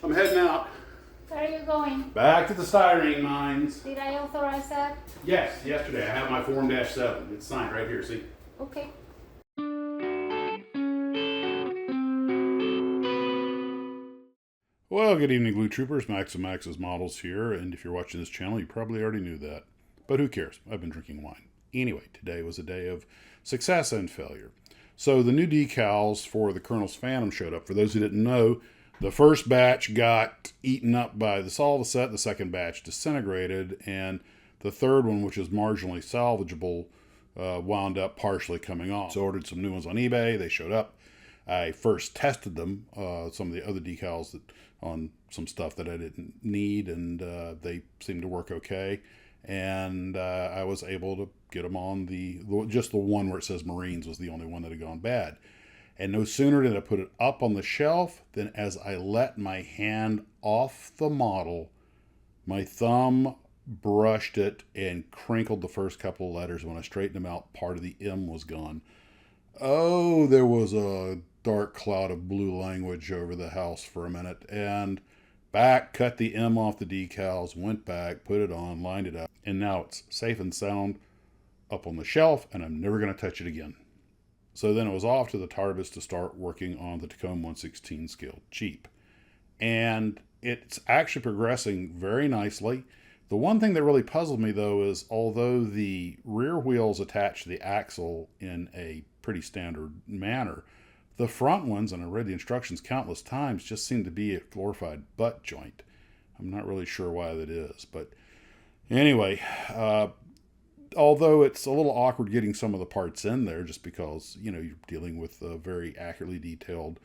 I'm heading out. Where are you going? Back to the styrene mines. Did I authorize that? Yes, yesterday I have my Form -7. It's signed right here, see? Okay. Well, good evening, Glue Troopers. Max and Max's Models here, and if you're watching this channel, you probably already knew that. But who cares? I've been drinking wine. Anyway, today was a day of success and failure. So the new decals for the Colonel's Phantom showed up. For those who didn't know, the first batch got eaten up by the Solvaset, the second batch disintegrated, and the third one, which is marginally salvageable, wound up partially coming off. So I ordered some new ones on eBay. They showed up. I first tested them, some of the other decals on some stuff that I didn't need, and they seemed to work okay. And I was able to get them on just the one where it says Marines was the only one that had gone bad. And no sooner did I put it up on the shelf than as I let my hand off the model, my thumb brushed it and crinkled the first couple of letters. When I straightened them out, part of the M was gone. Oh, there was a dark cloud of blue language over the house for a minute. And back, cut the M off the decals, went back, put it on, lined it up. And now it's safe and sound up on the shelf, and I'm never going to touch it again. So then it was off to the Tarbis to start working on the Tacoma 116 scale Jeep. And it's actually progressing very nicely. The one thing that really puzzled me, though, is although the rear wheels attach to the axle in a pretty standard manner, the front ones, and I read the instructions countless times, just seem to be a glorified butt joint. I'm not really sure why that is. But anyway, although it's a little awkward getting some of the parts in there just because, you're dealing with a very accurately detailed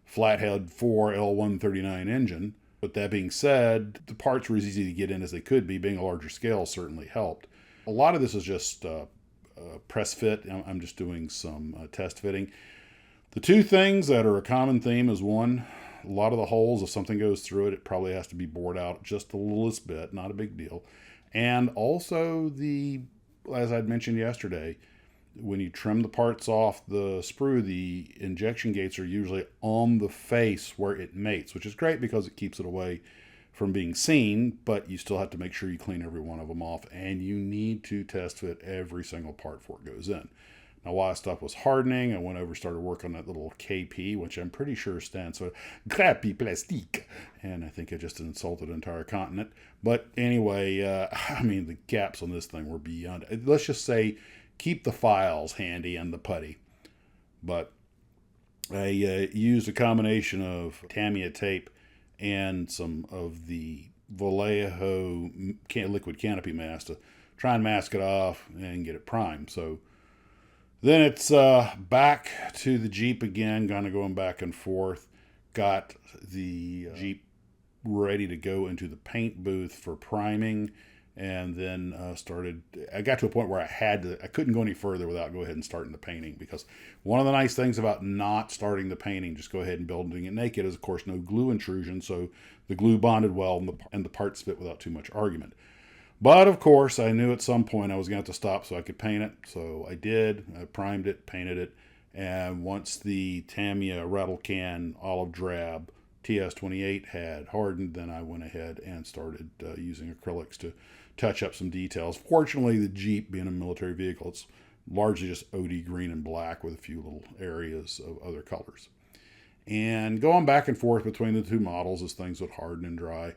flathead 4L139 engine. But that being said, the parts were as easy to get in as they could be. Being a larger scale certainly helped. A lot of this is just press fit. I'm just doing some test fitting. The two things that are a common theme is one, a lot of the holes, if something goes through it, it probably has to be bored out just the littlest bit, not a big deal. And also as I'd mentioned yesterday, when you trim the parts off the sprue, the injection gates are usually on the face where it mates, which is great because it keeps it away from being seen, but you still have to make sure you clean every one of them off, and you need to test fit every single part before it goes in. Now, while stuff was hardening, I went over, started work on that little KP, which I'm pretty sure stands for crappy plastique. And I think I just insulted an entire continent. But anyway, the gaps on this thing were beyond. Let's just say, keep the files handy and the putty. But I used a combination of Tamiya tape and some of the Vallejo liquid canopy mask to try and mask it off and get it primed. So then it's back to the Jeep again, kind of going back and forth. Got the Jeep ready to go into the paint booth for priming, and then I got to a point where I couldn't go any further without go ahead and starting the painting, because one of the nice things about not starting the painting, just go ahead and building it naked, is of course no glue intrusion, so the glue bonded well and the parts fit without too much argument. But of course, I knew at some point I was going to have to stop so I could paint it. So I did. I primed it, painted it. And once the Tamiya rattle can olive drab TS28 had hardened, then I went ahead and started using acrylics to touch up some details. Fortunately, the Jeep, being a military vehicle, it's largely just OD green and black with a few little areas of other colors. And going back and forth between the two models as things would harden and dry,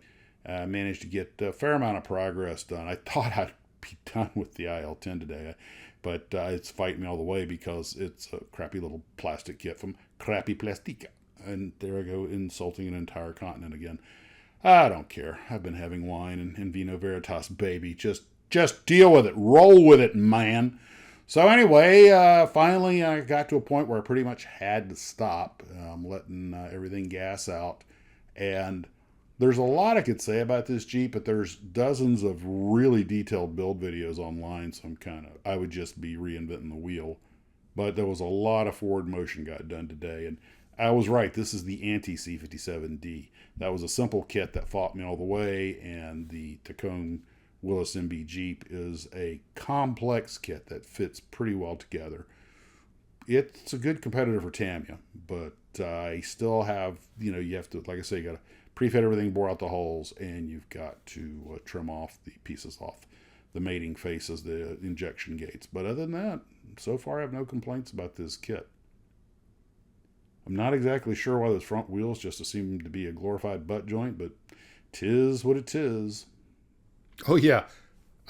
I managed to get a fair amount of progress done. I thought I'd be done with the IL-10 today, but it's fighting me all the way because it's a crappy little plastic kit from Crappy Plastica. And there I go, insulting an entire continent again. I don't care. I've been having wine and Vino Veritas, baby. Just deal with it. Roll with it, man. So anyway, finally I got to a point where I pretty much had to stop. Letting everything gas out. And there's a lot I could say about this Jeep, but there's dozens of really detailed build videos online, so I would just be reinventing the wheel. But there was a lot of forward motion got done today, and I was right. This is the anti-C57D. That was a simple kit that fought me all the way, and the Takom Willis MB Jeep is a complex kit that fits pretty well together. It's a good competitor for Tamiya, but I still have, you have to, like I say, you got to pre-fit everything, bore out the holes, and you've got to trim off the pieces off the mating faces, the injection gates. But other than that, so far I have no complaints about this kit. I'm not exactly sure why those front wheels just seem to be a glorified butt joint, but 'tis what it is. Oh yeah,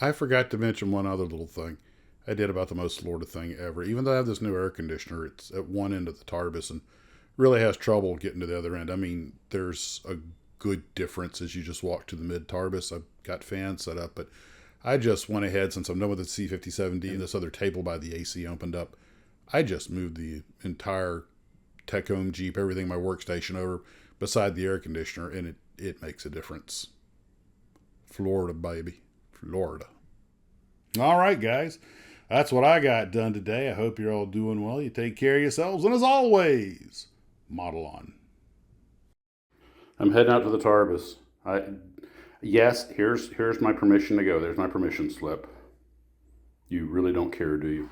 I forgot to mention one other little thing I did about the most Florida thing ever. Even though I have this new air conditioner, it's at one end of the Tarbus and really has trouble getting to the other end. I mean, there's a good difference as you just walk to the mid Tarbus. I've got fans set up, but I just went ahead, since I'm done with the C57D and this other table by the AC opened up, I just moved the entire Takom Jeep, everything, my workstation over beside the air conditioner, and it makes a difference. Florida, baby. Florida. All right, guys. That's what I got done today. I hope you're all doing well. You take care of yourselves, and as always, model on. I'm heading out to the Tarbus. Yes, here's my permission to go. There's my permission slip. You really don't care, do you?